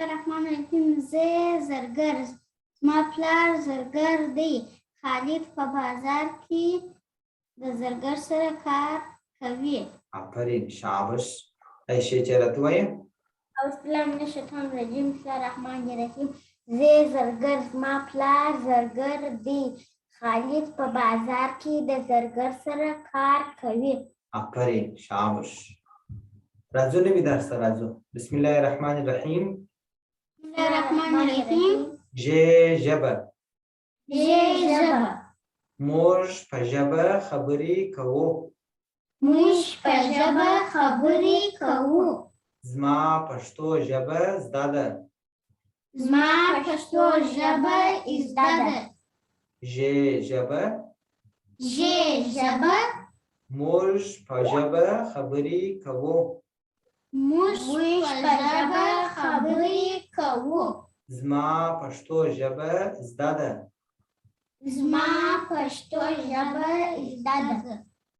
الرحمن الرحیم. زه زرګر، زما پلار زرګر دی. خالد په بازار کې د زرګر سره کار کوي. آفرین، شاباش. عایشه چیرته وایي؟ اعوذ بالله من الشیطان الرجیم. بسم الله الرحمن الرحیم. زه زرګر، زما پلار زرګر دی. خالد په بازار کې د زرګر سره کار کوي. آفرین، شاباش. راځو نوی درس ته راځو. بسم الله الرحمن الرحیم. بسم الله الرحمن الرحیم. ژ ژبه. ژ ژبه. موږ په ژبه خبرې کوو. موږ په ژبه خبرې کوو. زما پښتو ژبه زده ده. زما پښتو ژبه زده ده. ژ ژبه. ژ ژبه. موږ په ژبه خبرې کوو. موږ په ژبه خبرې کوو. زما پښتو ژبه زده ده. زما پښتو ژبه زده ده.